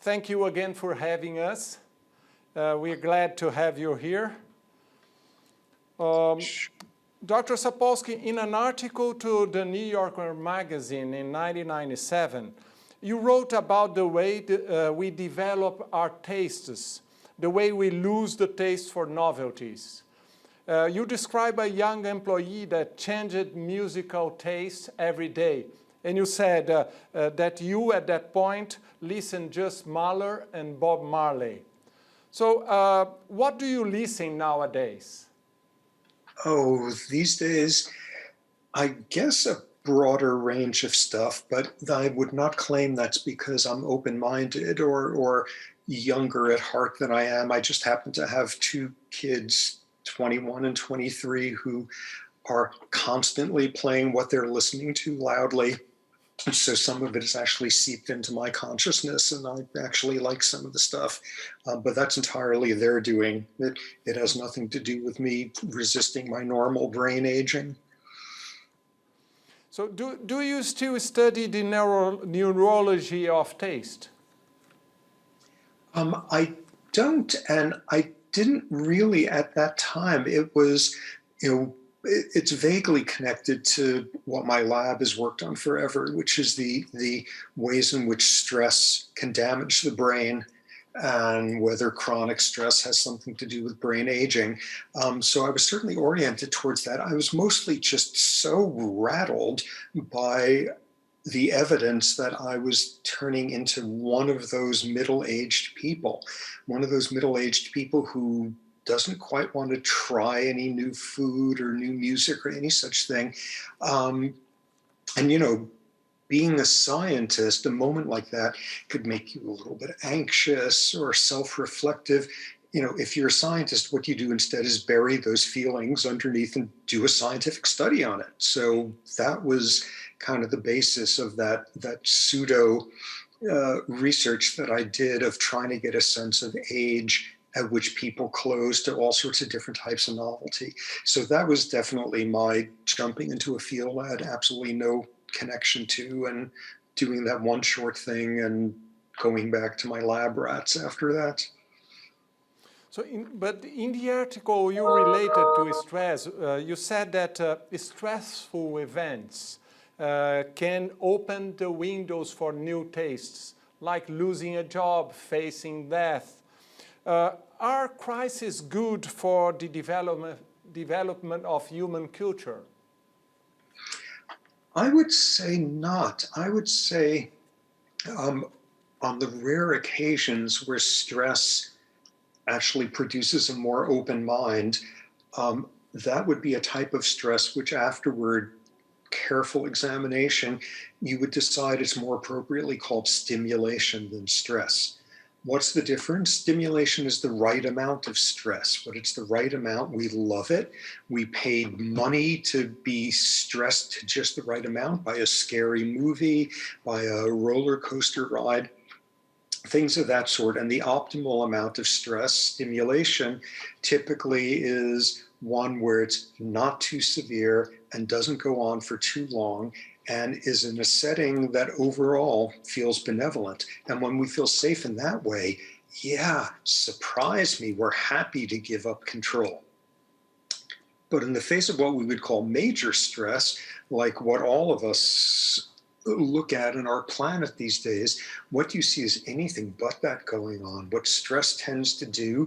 thank you again for having us. We're glad to have you here. Dr. Sapolsky, in an article to the New Yorker magazine in 1997, you wrote about the way we develop our tastes, the way we lose the taste for novelties. You describe a young employee that changed musical taste every day. And you said that you, at that point, listened just Mahler and Bob Marley. So what do you listen nowadays? Oh, these days, I guess a broader range of stuff, but I would not claim that's because I'm open-minded or younger at heart than I am. I just happen to have two kids, 21 and 23, who are constantly playing what they're listening to loudly. So some of it has actually seeped into my consciousness, and I actually like some of the stuff, but that's entirely their doing. It has nothing to do with me resisting my normal brain aging. So do you still study the neurology of taste? I don't, and I didn't really at that time. It was, it's vaguely connected to what my lab has worked on forever, which is the ways in which stress can damage the brain and whether chronic stress has something to do with brain aging. So I was certainly oriented towards that. I was mostly just so rattled by the evidence that I was turning into one of those middle-aged people who doesn't quite want to try any new food or new music or any such thing. And being a scientist, a moment like that could make you a little bit anxious or self-reflective. If you're a scientist, what you do instead is bury those feelings underneath and do a scientific study on it. So that was kind of the basis of that pseudo research that I did of trying to get a sense of age at which people close to all sorts of different types of novelty. So that was definitely my jumping into a field I had absolutely no connection to, and doing that one short thing and going back to my lab rats after that. So, but in the article you related to stress, you said that stressful events can open the windows for new tastes, like losing a job, facing death. Are crises good for the development of human culture? I would say not. I would say on the rare occasions where stress actually produces a more open mind, that would be a type of stress which afterward, careful examination, you would decide it's more appropriately called stimulation than stress. What's the difference? Stimulation is the right amount of stress. But it's the right amount, we love it. We paid money to be stressed to just the right amount by a scary movie, by a roller coaster ride, things of that sort. And the optimal amount of stress, stimulation, typically is one where it's not too severe and doesn't go on for too long, and is in a setting that overall feels benevolent. And when we feel safe in that way, yeah, surprise me, we're happy to give up control. But in the face of what we would call major stress, like what all of us look at in our planet these days, what you see is anything but that going on. What stress tends to do,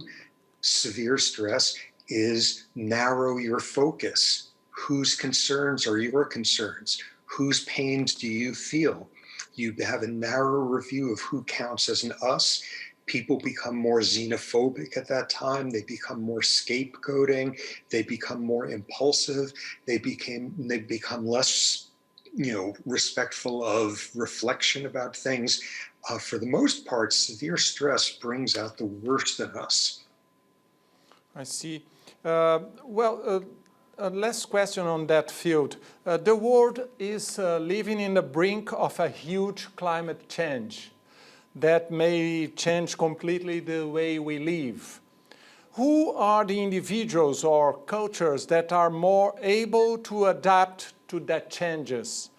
severe stress, is narrow your focus. Whose concerns are your concerns? Whose pains do you feel? You have a narrow review of who counts as an us. People become more xenophobic at that time. They become more scapegoating. They become more impulsive. They become less, respectful of reflection about things. For the most part, severe stress brings out the worst in us. I see. Last question on that field. The world is living in the brink of a huge climate change that may change completely the way we live. Who are the individuals or cultures that are more able to adapt to that changes?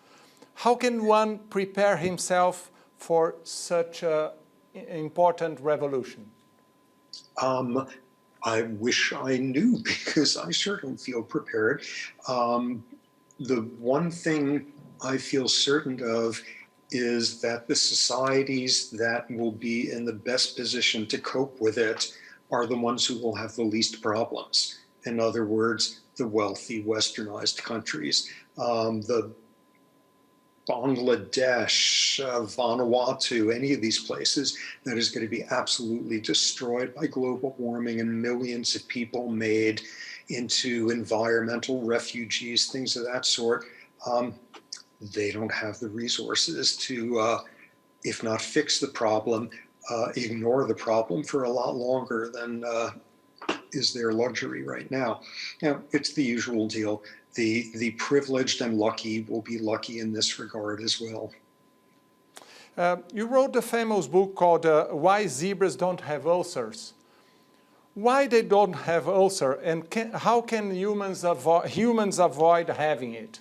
How can one prepare himself for such a important revolution? I wish I knew because I sure don't feel prepared. The one thing I feel certain of is that the societies that will be in the best position to cope with it are the ones who will have the least problems. In other words, the wealthy westernized countries, the Bangladesh, Vanuatu, any of these places that is going to be absolutely destroyed by global warming and millions of people made into environmental refugees, things of that sort. They don't have the resources to, if not fix the problem, ignore the problem for a lot longer than is their luxury right now. Now, it's the usual deal. The privileged and lucky will be lucky in this regard as well. You wrote the famous book called Why Zebras Don't Have Ulcers. Why they don't have ulcer, and how can humans avoid having it?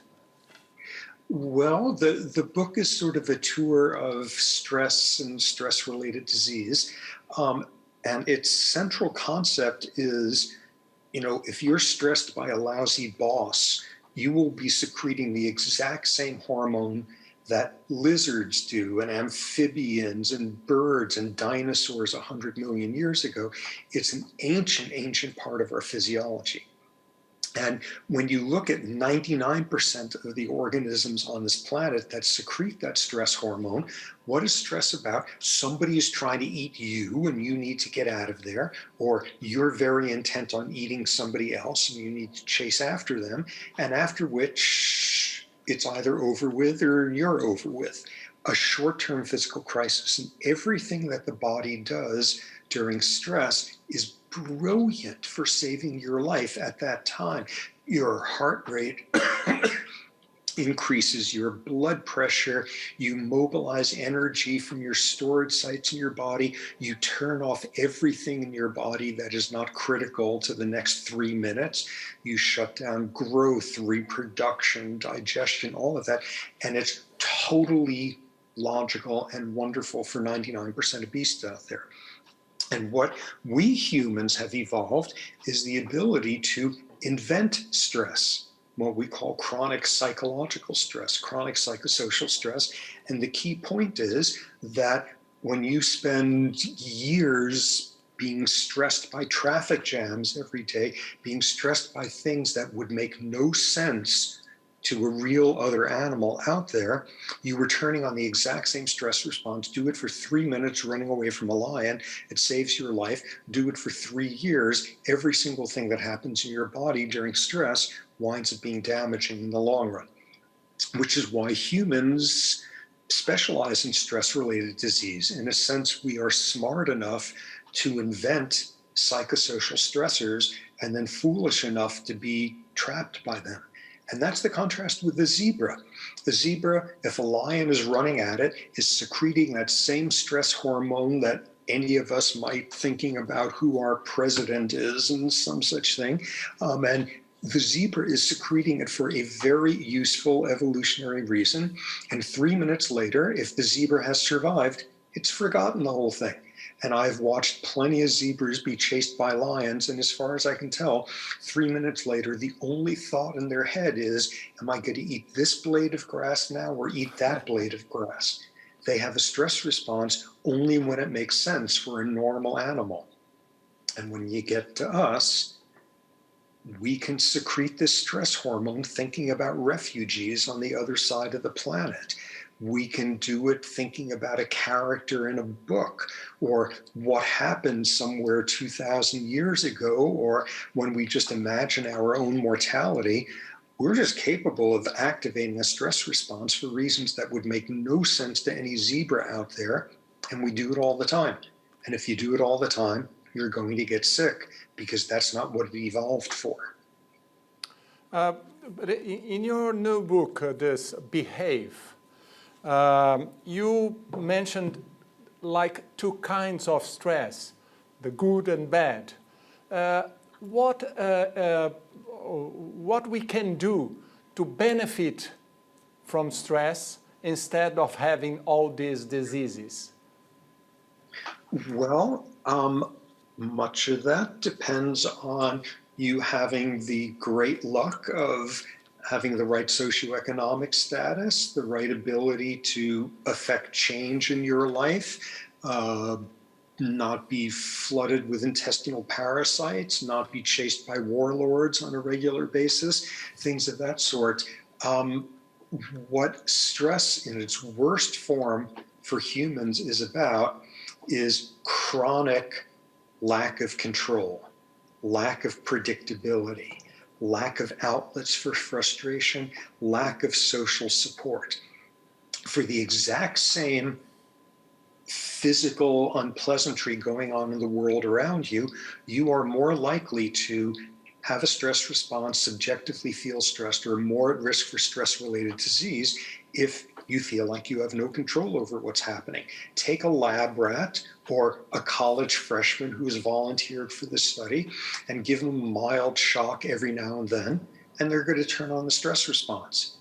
Well, the book is sort of a tour of stress and stress-related disease. And its central concept is, if you're stressed by a lousy boss, you will be secreting the exact same hormone that lizards do, and amphibians and birds and dinosaurs 100 million years ago. It's an ancient part of our physiology. And when you look at 99% of the organisms on this planet that secrete that stress hormone, what is stress about? Somebody is trying to eat you and you need to get out of there, or you're very intent on eating somebody else and you need to chase after them, and after which it's either over with or you're over with. A short-term physical crisis, and everything that the body does during stress is brilliant for saving your life at that time. Your heart rate increases, your blood pressure, you mobilize energy from your storage sites in your body, you turn off everything in your body that is not critical to the next 3 minutes, you shut down growth, reproduction, digestion, all of that, and it's totally logical and wonderful for 99% of beasts out there. And what we humans have evolved is the ability to invent stress, what we call chronic psychological stress, chronic psychosocial stress. And the key point is that when you spend years being stressed by traffic jams every day, being stressed by things that would make no sense to a real other animal out there, you were turning on the exact same stress response. Do it for 3 minutes running away from a lion, it saves your life. Do it for 3 years, every single thing that happens in your body during stress winds up being damaging in the long run. Which is why humans specialize in stress-related disease. In a sense, we are smart enough to invent psychosocial stressors and then foolish enough to be trapped by them. And that's the contrast with the zebra. The zebra, if a lion is running at it, is secreting that same stress hormone that any of us might thinking about who our president is and some such thing. And the zebra is secreting it for a very useful evolutionary reason. And 3 minutes later, if the zebra has survived, it's forgotten the whole thing. And I've watched plenty of zebras be chased by lions, and as far as I can tell, 3 minutes later, the only thought in their head is, am I going to eat this blade of grass now or eat that blade of grass? They have a stress response only when it makes sense for a normal animal. And when you get to us, we can secrete this stress hormone thinking about refugees on the other side of the planet. We can do it thinking about a character in a book, or what happened somewhere 2,000 years ago, or when we just imagine our own mortality. We're just capable of activating a stress response for reasons that would make no sense to any zebra out there, and we do it all the time. And if you do it all the time, you're going to get sick, because that's not what it evolved for. But in your new book, this Behave, you mentioned like 2 kinds of stress, the good and bad. What we can do to benefit from stress instead of having all these diseases? Well, much of that depends on you having the great luck of having the right socioeconomic status, the right ability to affect change in your life, not be flooded with intestinal parasites, not be chased by warlords on a regular basis, things of that sort. What stress in its worst form for humans is about is chronic lack of control, lack of predictability, lack of outlets for frustration, lack of social support. For the exact same physical unpleasantry going on in the world around you, you are more likely to have a stress response, subjectively feel stressed, or more at risk for stress-related disease if you feel like you have no control over what's happening. Take a lab rat or a college freshman who has volunteered for this study and give them a mild shock every now and then, and they're going to turn on the stress response.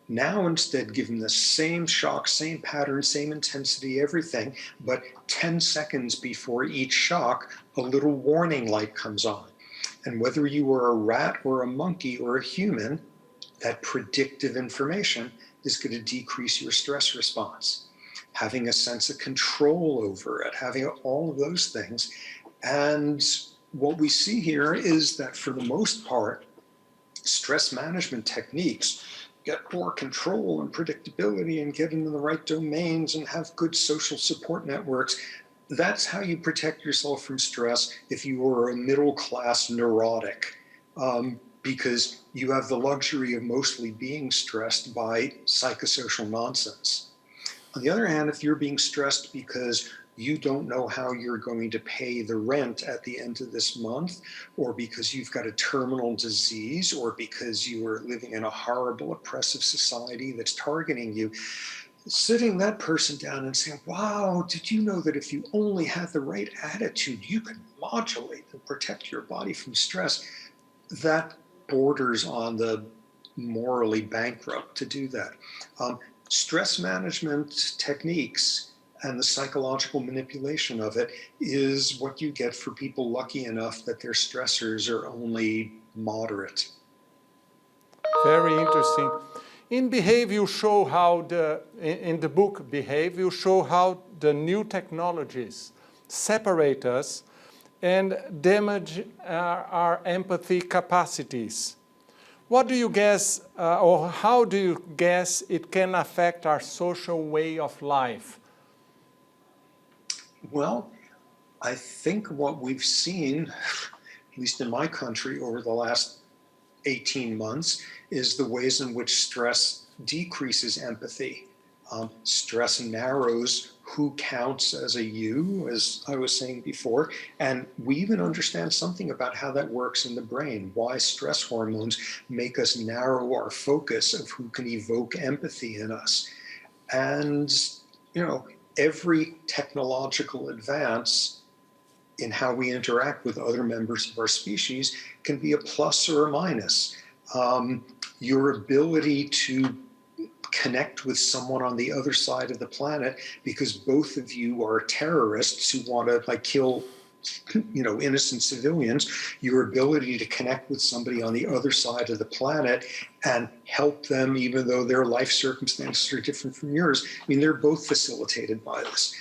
Now instead, give them the same shock, same pattern, same intensity, everything, but 10 seconds before each shock, a little warning light comes on. And whether you are a rat or a monkey or a human, that predictive information is going to decrease your stress response. Having a sense of control over it, having all of those things. And what we see here is that for the most part, stress management techniques get more control and predictability and get into the right domains and have good social support networks. That's how you protect yourself from stress if you are a middle-class neurotic, because you have the luxury of mostly being stressed by psychosocial nonsense. On the other hand, if you're being stressed because you don't know how you're going to pay the rent at the end of this month, or because you've got a terminal disease, or because you are living in a horrible, oppressive society that's targeting you, sitting that person down and saying, wow, did you know that if you only had the right attitude, you could modulate and protect your body from stress? That borders on the morally bankrupt to do that. Stress management techniques and the psychological manipulation of it is what you get for people lucky enough that their stressors are only moderate. Very interesting. In Behave, you show how in the book Behave, you show how the new technologies separate us and damage our empathy capacities. What do you guess, or how do you guess it can affect our social way of life? Well, I think what we've seen, at least in my country over the last 18 months, is the ways in which stress decreases empathy. Stress narrows who counts as a you, as I was saying before, and we even understand something about how that works in the brain, why stress hormones make us narrow our focus of who can evoke empathy in us. And, every technological advance in how we interact with other members of our species can be a plus or a minus. Your ability to connect with someone on the other side of the planet because both of you are terrorists who want to kill innocent civilians, your ability to connect with somebody on the other side of the planet and help them even though their life circumstances are different from yours, they're both facilitated by this.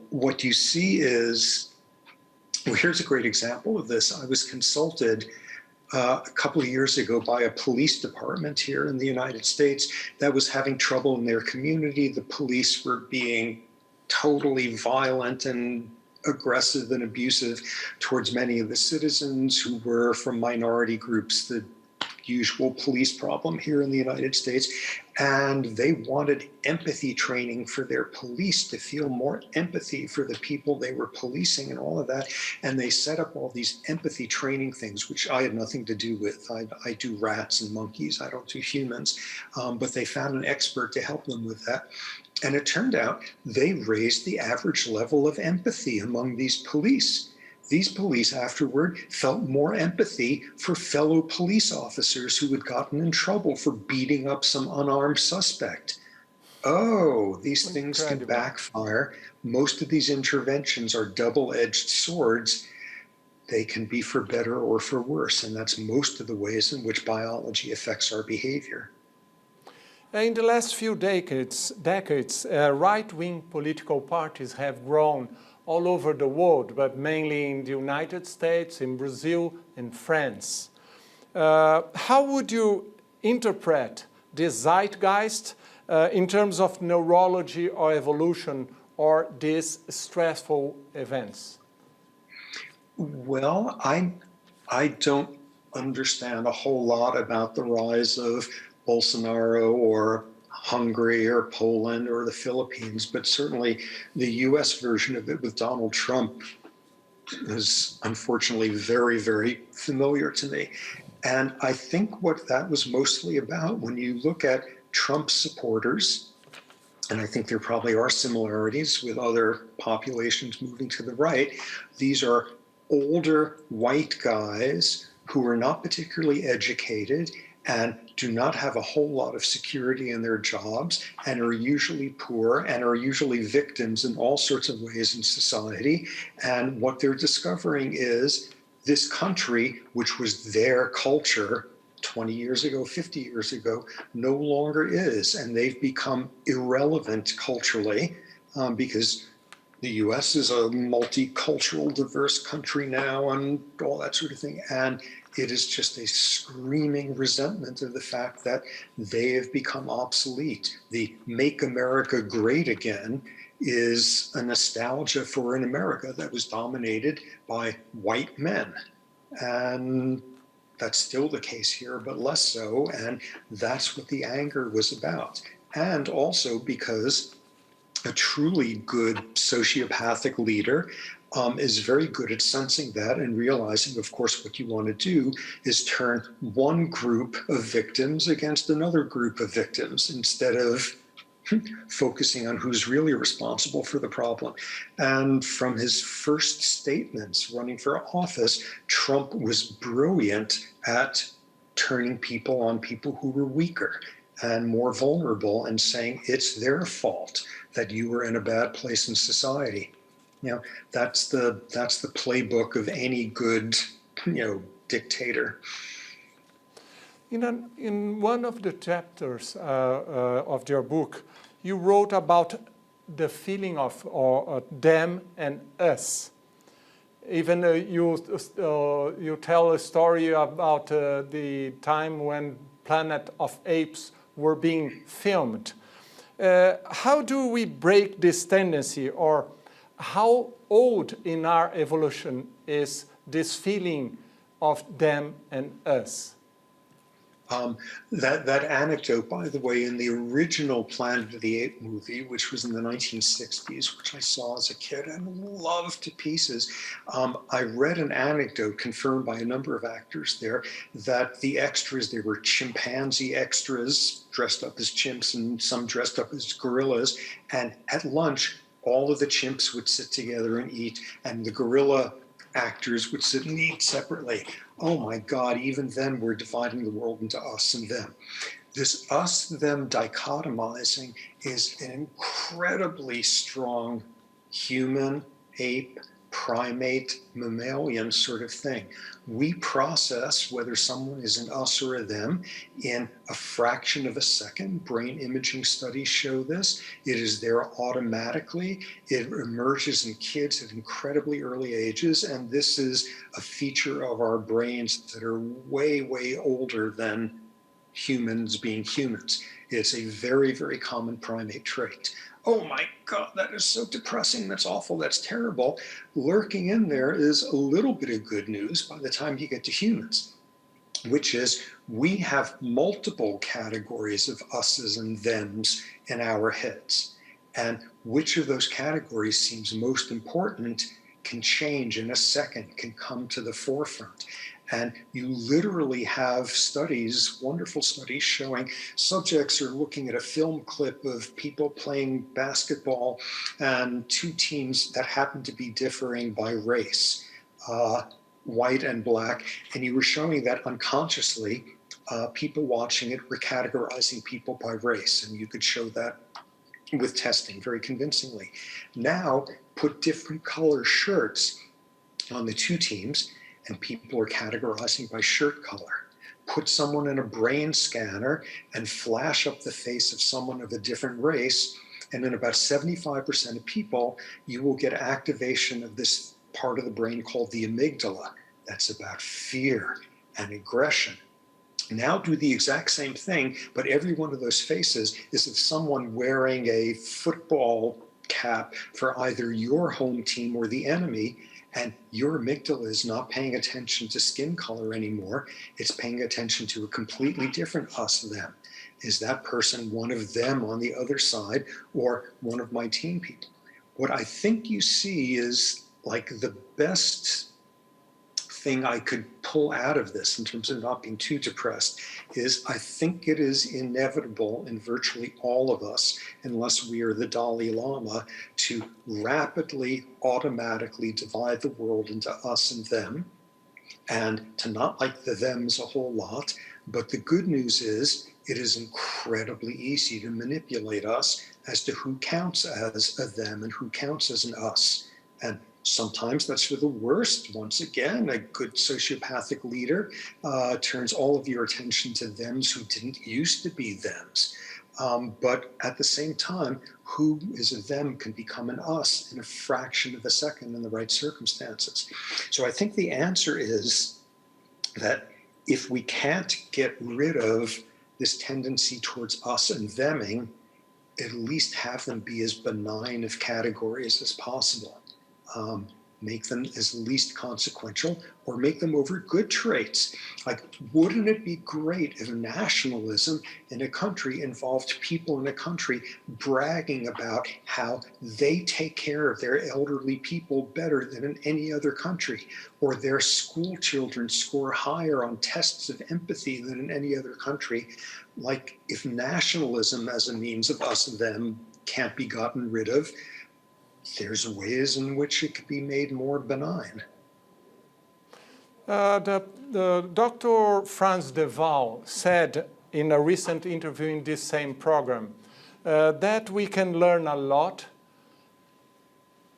What you see is, here's a great example of this. I was consulted a couple of years ago by a police department here in the United States that was having trouble in their community. The police were being totally violent and aggressive and abusive towards many of the citizens who were from minority groups, the usual police problem here in the United States. And they wanted empathy training for their police to feel more empathy for the people they were policing and all of that. And they set up all these empathy training things, which I had nothing to do with. I do rats and monkeys, I don't do humans. But they found an expert to help them with that. And it turned out they raised the average level of empathy among these police. These police afterward felt more empathy for fellow police officers who had gotten in trouble for beating up some unarmed suspect. oh, these things can Incredible. backfire. Most of these interventions are double-edged swords. They can be for better or for worse, and that's most of the ways in which biology affects our behavior. In the last few decades, right-wing political parties have grown all over the world, but mainly in the United States, in Brazil, and France. How would you interpret this zeitgeist in terms of neurology or evolution or these stressful events? Well, I don't understand a whole lot about the rise of Bolsonaro or Hungary or Poland or the Philippines, but certainly the US version of it with Donald Trump is unfortunately very, very familiar to me. And I think what that was mostly about, when you look at Trump supporters, and I think there probably are similarities with other populations moving to the right, these are older white guys who are not particularly educated and do not have a whole lot of security in their jobs and are usually poor and are usually victims in all sorts of ways in society. And what they're discovering is this country, which was their culture 20 years ago, 50 years ago, no longer is. And they've become irrelevant culturally because the US is a multicultural, diverse country now and all that sort of thing. And it is just a screaming resentment of the fact that they have become obsolete. The Make America Great Again is a nostalgia for an America that was dominated by white men. And that's still the case here, but less so. And that's what the anger was about. And also because a truly good sociopathic leader is very good at sensing that and realizing, of course, what you want to do is turn one group of victims against another group of victims instead of focusing on who's really responsible for the problem. And from his first statements running for office, Trump was brilliant at turning people on people who were weaker and more vulnerable and saying it's their fault that you were in a bad place in society. You know, that's the playbook of any good, dictator. In one of the chapters of your book, you wrote about the feeling of them and us. Even you tell a story about the time when Planet of Apes were being filmed. How do we break this tendency, or how old in our evolution is this feeling of them and us? That anecdote, by the way, in the original Planet of the Apes movie, which was in the 1960s, which I saw as a kid and loved to pieces, I read an anecdote confirmed by a number of actors there that the extras, they were chimpanzee extras dressed up as chimps and some dressed up as gorillas. And at lunch, all of the chimps would sit together and eat, and the gorilla actors would sit and eat separately. Oh my God, even then we're dividing the world into us and them. This us-them dichotomizing is an incredibly strong human, ape, primate, mammalian sort of thing. We process whether someone is an us or a them in a fraction of a second. Brain imaging studies show this. It is there automatically. It emerges in kids at incredibly early ages, and this is a feature of our brains that are way, way older than humans being humans. It's a very, very common primate trait. Oh my God, that is so depressing, that's awful, that's terrible. Lurking in there is a little bit of good news by the time you get to humans, which is we have multiple categories of us's and them's in our heads. And which of those categories seems most important can change in a second, can come to the forefront. And you literally have studies, wonderful studies, showing subjects are looking at a film clip of people playing basketball and two teams that happen to be differing by race, white and black. And you were showing that unconsciously, people watching it were categorizing people by race. And you could show that with testing very convincingly. Now, put different color shirts on the two teams, and people are categorizing by shirt color. Put someone in a brain scanner and flash up the face of someone of a different race, and in about 75% of people, you will get activation of this part of the brain called the amygdala. That's about fear and aggression. Now do the exact same thing, but every one of those faces is of someone wearing a football cap for either your home team or the enemy, and your amygdala is not paying attention to skin color anymore. It's paying attention to a completely different us, them. Is that person one of them on the other side, or one of my team people? What I think you see is like the best thing I could pull out of this in terms of not being too depressed is I think it is inevitable in virtually all of us, unless we are the Dalai Lama, to rapidly, automatically divide the world into us and them, and to not like the thems a whole lot. But the good news is it is incredibly easy to manipulate us as to who counts as a them and who counts as an us. And sometimes that's for the worst. Once again, a good sociopathic leader turns all of your attention to thems who didn't used to be thems. But at the same time, who is a them can become an us in a fraction of a second in the right circumstances. So I think the answer is that if we can't get rid of this tendency towards us and theming, at least have them be as benign of categories as possible. Make them as least consequential, or make them over good traits. Like, wouldn't it be great if nationalism in a country involved people in a country bragging about how they take care of their elderly people better than in any other country, or their school children score higher on tests of empathy than in any other country? Like, if nationalism as a means of us and them can't be gotten rid of, there's ways in which it could be made more benign. The Dr. Franz de Waal said in a recent interview in this same program that we can learn a lot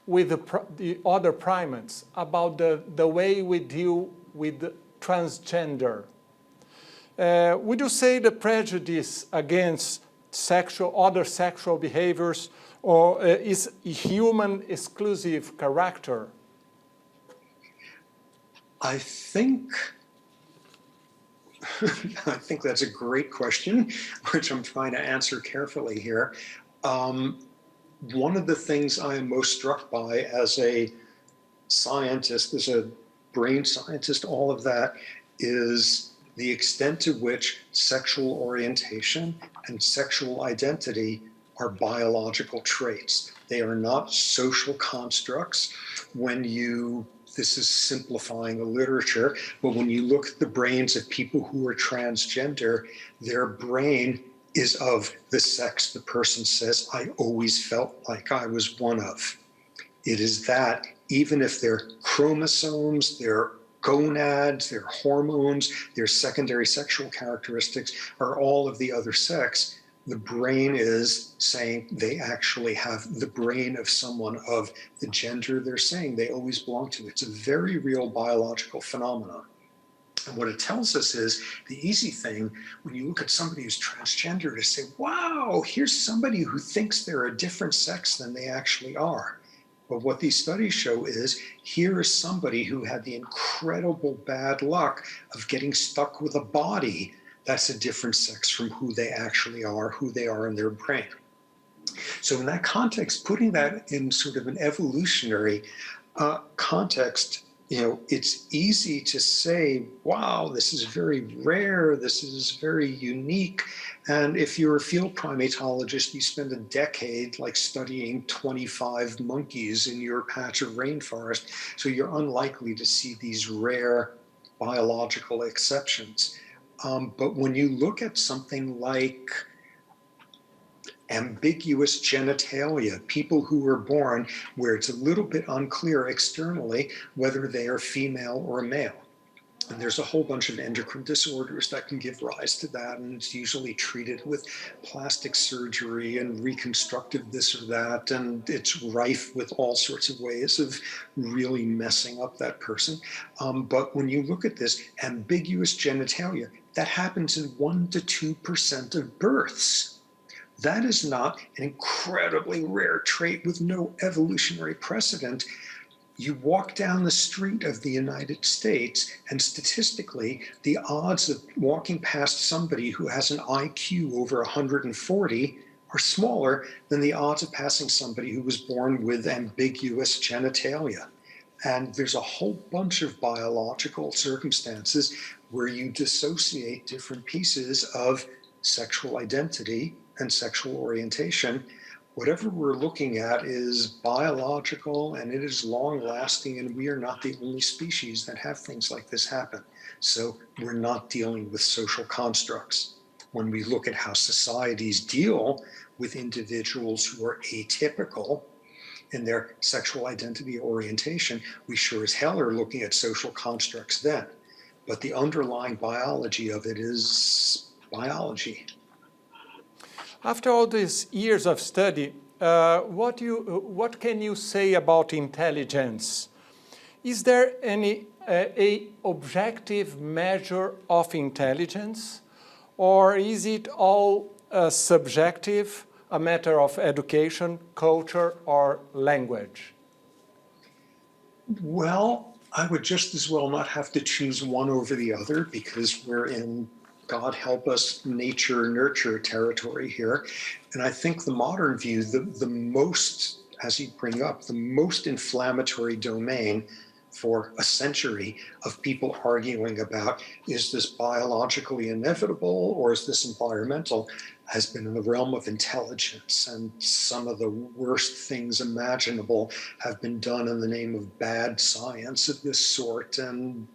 with the other primates about the way we deal with transgender. Would you say the prejudice against other sexual behaviors or is human exclusive character? I think that's a great question, which I'm trying to answer carefully here. One of the things I am most struck by as a scientist, as a brain scientist, all of that, is the extent to which sexual orientation and sexual identity are biological traits. They are not social constructs. This is simplifying the literature, but when you look at the brains of people who are transgender, their brain is of the sex the person says, I always felt like I was one of. It is that, even if their chromosomes, their gonads, their hormones, their secondary sexual characteristics are all of the other sex, the brain is saying they actually have the brain of someone of the gender they're saying they always belong to. It's a very real biological phenomenon. And what it tells us is the easy thing when you look at somebody who's transgender to say, wow, here's somebody who thinks they're a different sex than they actually are. But what these studies show is here is somebody who had the incredible bad luck of getting stuck with a body that's a different sex from who they actually are, who they are in their brain. So in that context, putting that in sort of an evolutionary context, it's easy to say, wow, this is very rare, this is very unique. And if you're a field primatologist, you spend a decade like studying 25 monkeys in your patch of rainforest, so you're unlikely to see these rare biological exceptions. But when you look at something like ambiguous genitalia, people who were born where it's a little bit unclear externally whether they are female or male, And there's a whole bunch of endocrine disorders that can give rise to that, and it's usually treated with plastic surgery and reconstructive this or that, and it's rife with all sorts of ways of really messing up that person. But when you look at this ambiguous genitalia, that happens in 1 to 2% of births. That is not an incredibly rare trait with no evolutionary precedent. You walk down the street of the United States, and statistically, the odds of walking past somebody who has an IQ over 140 are smaller than the odds of passing somebody who was born with ambiguous genitalia. And there's a whole bunch of biological circumstances where you dissociate different pieces of sexual identity and sexual orientation. Whatever we're looking at is biological, and it is long-lasting, and we are not the only species that have things like this happen. So we're not dealing with social constructs. When we look at how societies deal with individuals who are atypical in their sexual identity orientation, we sure as hell are looking at social constructs then. But the underlying biology of it is biology. After all these years of study, what can you say about intelligence? Is there any objective measure of intelligence, or is it all subjective, a matter of education, culture, or language? Well, I would just as well not have to choose one over the other, because we're in, God help us, nature-nurture territory here. And I think the modern view, the most, as you bring up, the most inflammatory domain for a century of people arguing about, is this biologically inevitable or is this environmental, has been in the realm of intelligence. And some of the worst things imaginable have been done in the name of bad science of this sort. And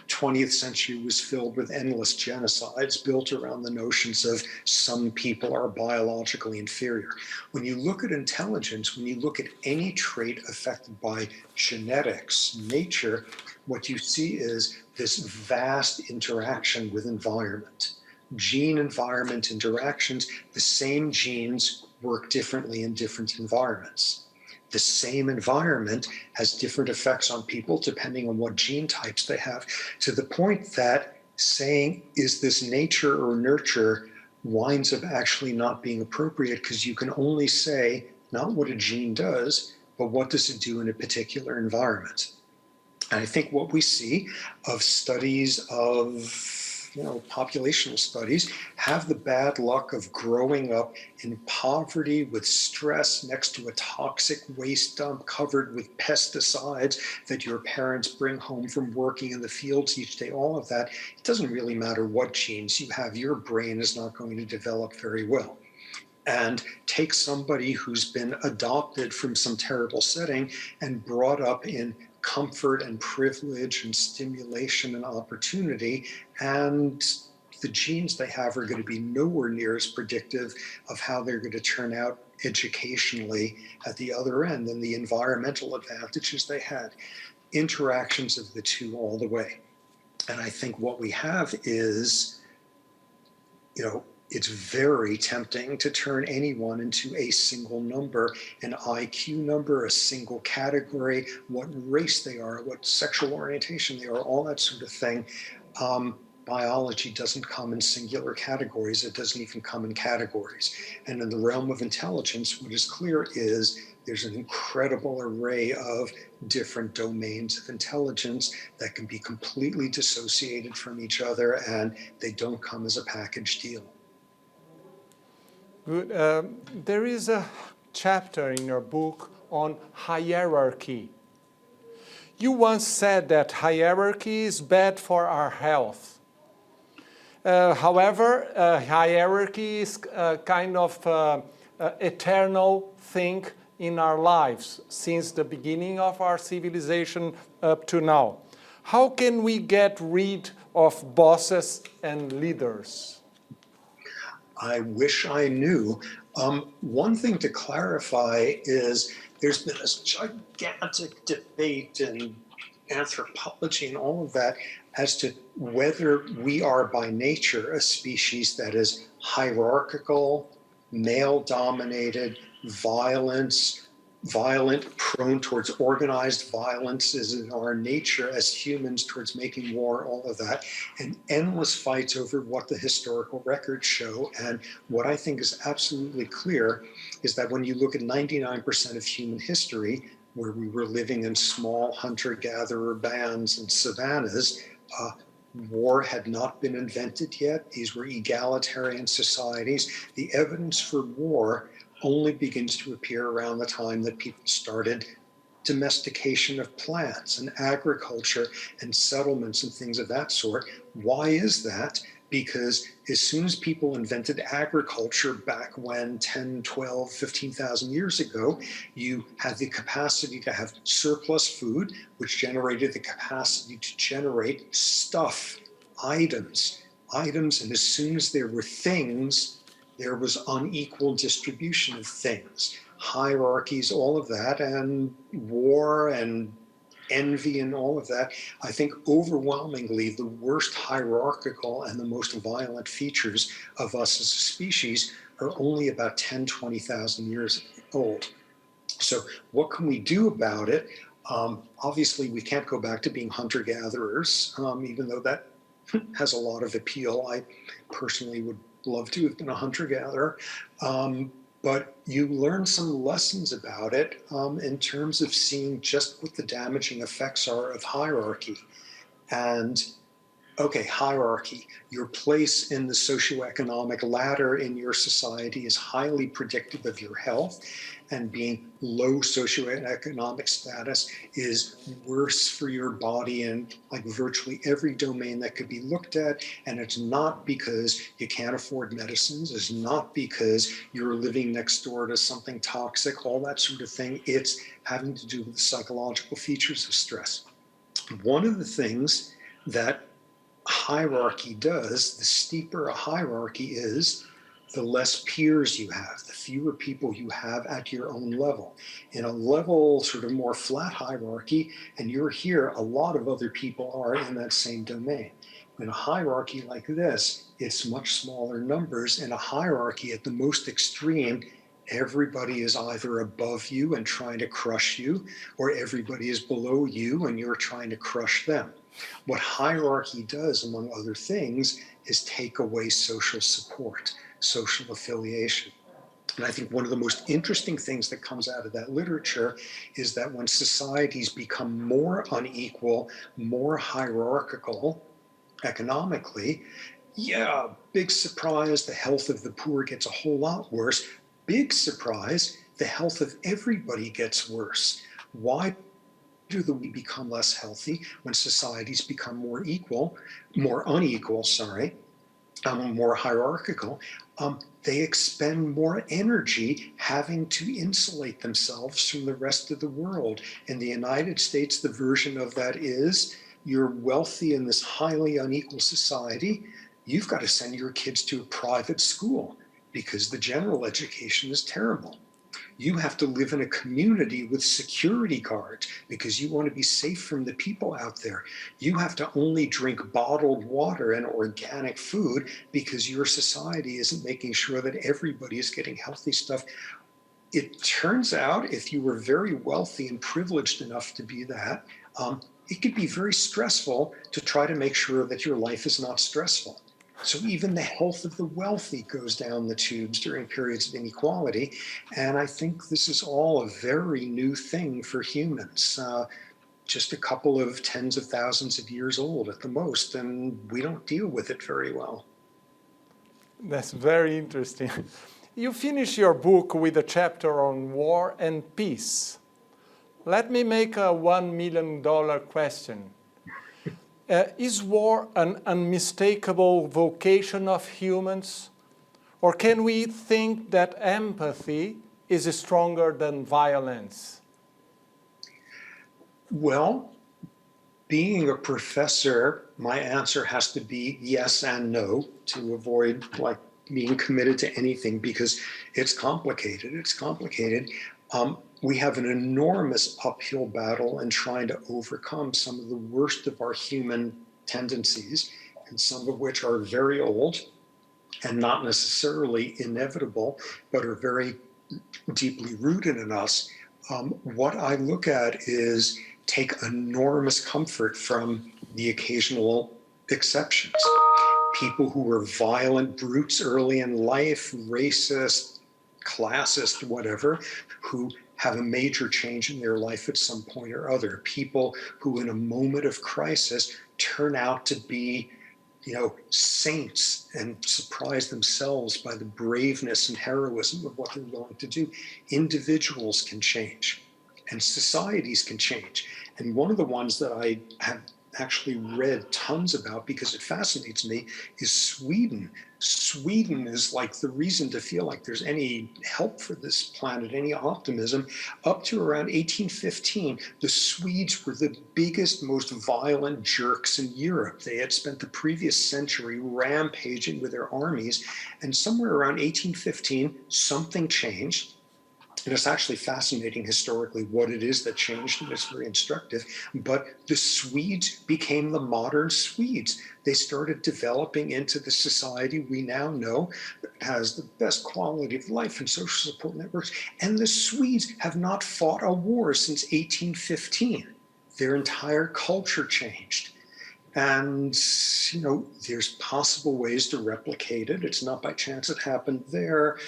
20th century was filled with endless genocides built around the notions of some people are biologically inferior. When you look at intelligence, when you look at any trait affected by genetics, nature, what you see is this vast interaction with environment. Gene-environment interactions, the same genes work differently in different environments. The same environment has different effects on people depending on what gene types they have, to the point that saying, is this nature or nurture, winds up actually not being appropriate, because you can only say not what a gene does, but what does it do in a particular environment. And I think what we see of studies of populational studies have the bad luck of growing up in poverty with stress next to a toxic waste dump covered with pesticides that your parents bring home from working in the fields each day. All of that, it doesn't really matter what genes you have, your brain is not going to develop very well. And take somebody who's been adopted from some terrible setting and brought up in comfort and privilege and stimulation and opportunity, and the genes they have are going to be nowhere near as predictive of how they're going to turn out educationally at the other end than the environmental advantages they had. Interactions of the two all the way. And I think what we have is, it's very tempting to turn anyone into a single number, an IQ number, a single category, what race they are, what sexual orientation they are, all that sort of thing. Biology doesn't come in singular categories. It doesn't even come in categories. And in the realm of intelligence, what is clear is there's an incredible array of different domains of intelligence that can be completely dissociated from each other, and they don't come as a package deal. Good. There is a chapter in your book on hierarchy. You once said that hierarchy is bad for our health. However, hierarchy is kind of eternal thing in our lives since the beginning of our civilization up to now. How can we get rid of bosses and leaders? I wish I knew. One thing to clarify is there's been this gigantic debate in anthropology and all of that as to whether we are by nature a species that is hierarchical, male-dominated, violent, prone towards organized violence is in our nature as humans towards making war, all of that, and endless fights over what the historical records show. And what I think is absolutely clear is that when you look at 99% of human history, where we were living in small hunter-gatherer bands and savannas, war had not been invented yet. These were egalitarian societies. The evidence for war only begins to appear around the time that people started domestication of plants and agriculture and settlements and things of that sort. Why is that? Because as soon as people invented agriculture back when 10, 12, 15,000 years ago, you had the capacity to have surplus food, which generated the capacity to generate stuff, items. And as soon as there were things, there was unequal distribution of things, hierarchies, all of that, and war and envy and all of that. I think overwhelmingly the worst hierarchical and the most violent features of us as a species are only about 10, 20,000 years old. So what can we do about it? Obviously, we can't go back to being hunter-gatherers, even though that has a lot of appeal. I personally would love to have been a hunter-gatherer. But you learn some lessons about it in terms of seeing just what the damaging effects are of hierarchy. And okay, hierarchy, your place in the socioeconomic ladder in your society is highly predictive of your health, and being low socioeconomic status is worse for your body in like virtually every domain that could be looked at. And it's not because you can't afford medicines, it's not because you're living next door to something toxic, all that sort of thing. It's having to do with the psychological features of stress. One of the things that hierarchy does, the steeper a hierarchy is, the less peers you have, the fewer people you have at your own level. In a level, sort of more flat hierarchy, and you're here, a lot of other people are in that same domain. In a hierarchy like this, it's much smaller numbers. In a hierarchy at the most extreme, everybody is either above you and trying to crush you, or everybody is below you and you're trying to crush them. What hierarchy does, among other things, is take away social support, social affiliation. And I think one of the most interesting things that comes out of that literature is that when societies become more unequal, more hierarchical economically, yeah, big surprise, the health of the poor gets a whole lot worse. Big surprise, the health of everybody gets worse. Why do we become less healthy when societies become more unequal, more hierarchical? They expend more energy having to insulate themselves from the rest of the world. In the United States, the version of that is you're wealthy in this highly unequal society, you've got to send your kids to a private school because the general education is terrible. You have to live in a community with security guards because you want to be safe from the people out there. You have to only drink bottled water and organic food because your society isn't making sure that everybody is getting healthy stuff. It turns out if you were very wealthy and privileged enough to be that, it could be very stressful to try to make sure that your life is not stressful. So even the health of the wealthy goes down the tubes during periods of inequality. And I think this is all a very new thing for humans, just a couple of tens of thousands of years old at the most, and we don't deal with it very well. That's very interesting. You finish your book with a chapter on war and peace. Let me make a $1 million question. Is war an unmistakable vocation of humans? Or can we think that empathy is stronger than violence? Well, being a professor, my answer has to be yes and no to avoid being committed to anything because it's complicated. we have an enormous uphill battle in trying to overcome some of the worst of our human tendencies, and some of which are very old and not necessarily inevitable, but are very deeply rooted in us. What I look at is take enormous comfort from the occasional exceptions. People who were violent brutes early in life, racist, classist, whatever, who have a major change in their life at some point or other. People who in a moment of crisis turn out to be, saints and surprise themselves by the braveness and heroism of what they're willing to do. Individuals can change and societies can change. And one of the ones that I have actually read tons about because it fascinates me is Sweden. Sweden is like the reason to feel like there's any help for this planet, any optimism. Up to around 1815, the Swedes were the biggest, most violent jerks in Europe. They had spent the previous century rampaging with their armies, and somewhere around 1815, something changed. And it's actually fascinating historically what it is that changed, and it's very instructive. But the Swedes became the modern Swedes. They started developing into the society we now know that has the best quality of life and social support networks. And the Swedes have not fought a war since 1815. Their entire culture changed. And, there's possible ways to replicate it. It's not by chance it happened there.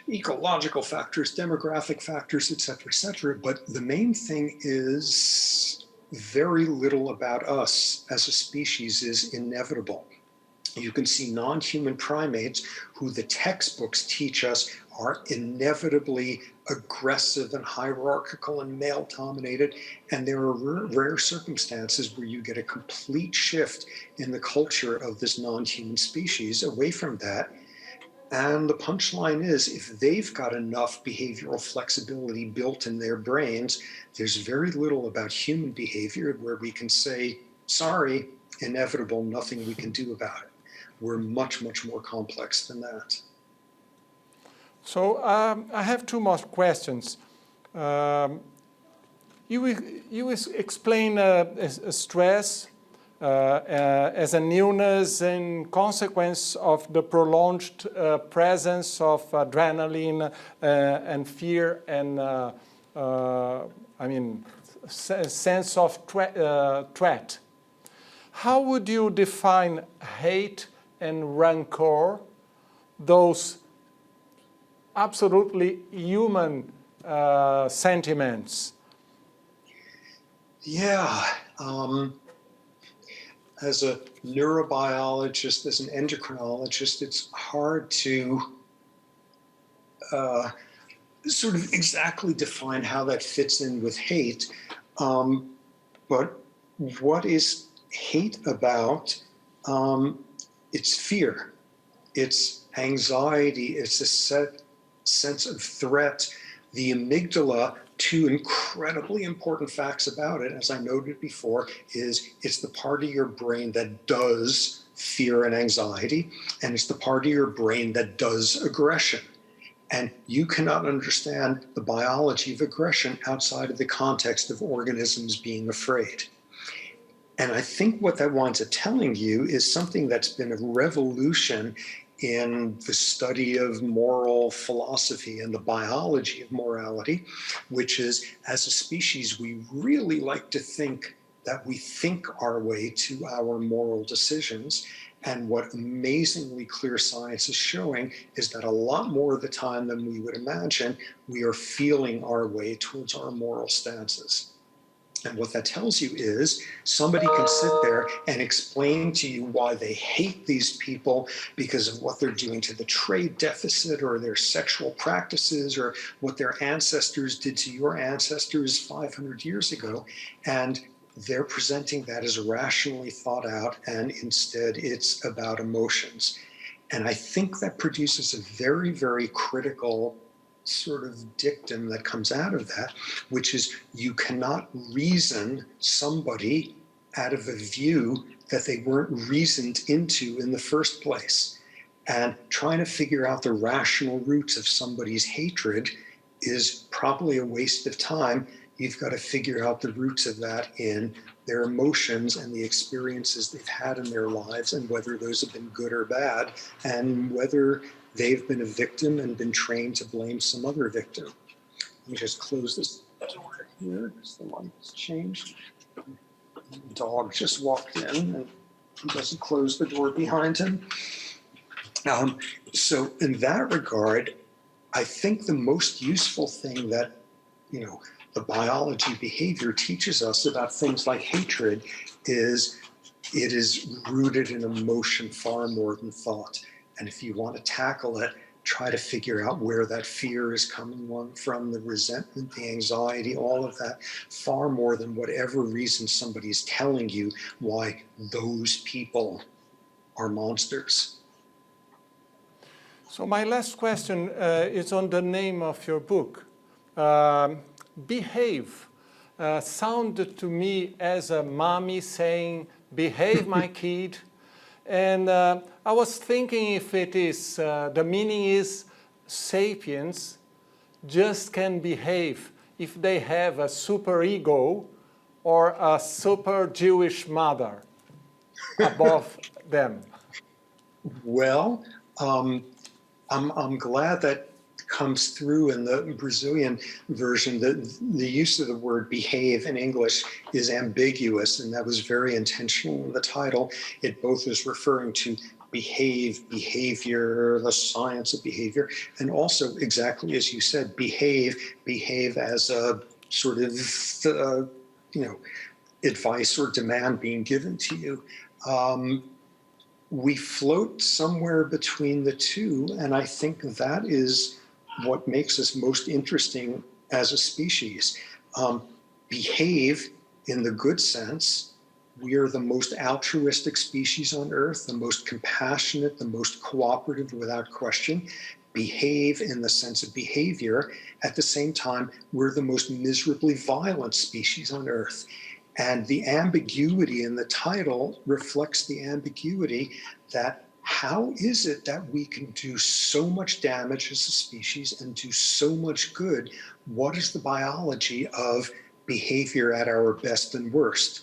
Ecological factors, demographic factors, et cetera, but the main thing is very little about us as a species is inevitable. You can see non-human primates who the textbooks teach us are inevitably aggressive and hierarchical and male-dominated, and there are rare circumstances where you get a complete shift in the culture of this non-human species away from that. And the punchline is, if they've got enough behavioral flexibility built in their brains, there's very little about human behavior where we can say, sorry, inevitable, nothing we can do about it. We're much, much more complex than that. So I have two more questions. You explain stress as an illness in consequence of the prolonged presence of adrenaline and fear and sense of threat. How would you define hate and rancor, those absolutely human sentiments? Yeah. As a neurobiologist, as an endocrinologist, it's hard to sort of exactly define how that fits in with hate. But what is hate about? It's fear, it's anxiety, it's a sense of threat. The amygdala, two incredibly important facts about it, as I noted before, is it's the part of your brain that does fear and anxiety, and it's the part of your brain that does aggression. And you cannot understand the biology of aggression outside of the context of organisms being afraid. And I think what that winds up telling you is something that's been a revolution in the study of moral philosophy and the biology of morality, which is, as a species, we really like to think that we think our way to our moral decisions. And what amazingly clear science is showing is that a lot more of the time than we would imagine, we are feeling our way towards our moral stances. And what that tells you is somebody can sit there and explain to you why they hate these people because of what they're doing to the trade deficit or their sexual practices or what their ancestors did to your ancestors 500 years ago. And they're presenting that as rationally thought out, and instead it's about emotions. And I think that produces a very, very critical sort of dictum that comes out of that, which is you cannot reason somebody out of a view that they weren't reasoned into in the first place. And trying to figure out the rational roots of somebody's hatred is probably a waste of time. You've got to figure out the roots of that in their emotions and the experiences they've had in their lives, and whether those have been good or bad, and whether they've been a victim and been trained to blame some other victim. Let me just close this door here because the light's changed. The dog just walked in and he doesn't close the door behind him. So in that regard, I think the most useful thing that, the biology behavior teaches us about things like hatred is it is rooted in emotion far more than thought. And if you want to tackle it, try to figure out where that fear is coming from, the resentment, the anxiety, all of that, far more than whatever reason somebody's telling you why those people are monsters. So my last question is on the name of your book. Behave sounded to me as a mommy saying, behave my kid. And I was thinking if it is, the meaning is sapiens just can behave if they have a super ego or a super Jewish mother above them. Well, I'm glad that comes through in the Brazilian version. The use of the word behave in English is ambiguous, and that was very intentional in the title. It both is referring to behavior, the science of behavior, and also, exactly as you said, behave as a sort of, advice or demand being given to you. We float somewhere between the two, and I think that is what makes us most interesting as a species. Behave in the good sense. We are the most altruistic species on Earth, the most compassionate, the most cooperative without question. Behave in the sense of behavior. At the same time, we're the most miserably violent species on Earth. And the ambiguity in the title reflects the ambiguity that how is it that we can do so much damage as a species and do so much good? What is the biology of behavior at our best and worst?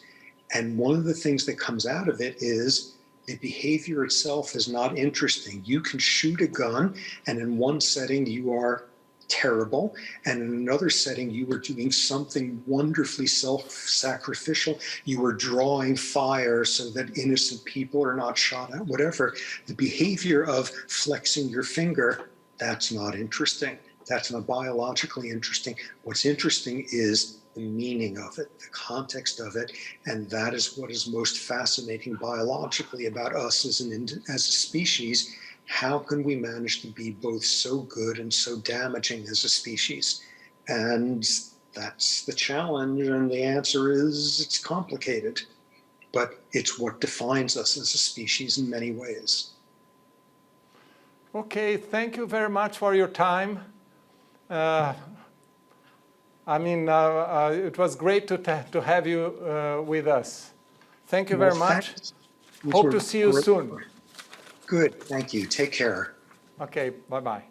And one of the things that comes out of it is the behavior itself is not interesting. You can shoot a gun, and in one setting you are terrible, and in another setting you were doing something wonderfully self-sacrificial. You were drawing fire so that innocent people are not shot at, whatever. The behavior of flexing your finger, that's not interesting. That's not biologically interesting. What's interesting is the meaning of it, the context of it, and that is what is most fascinating biologically about us as a species. How can we manage to be both so good and so damaging as a species? And that's the challenge, and the answer is it's complicated, but it's what defines us as a species in many ways. Okay, thank you very much for your time. It was great to have you with us. Thank you very much. Hope to see you soon. Good, thank you. Take care. Okay, bye-bye.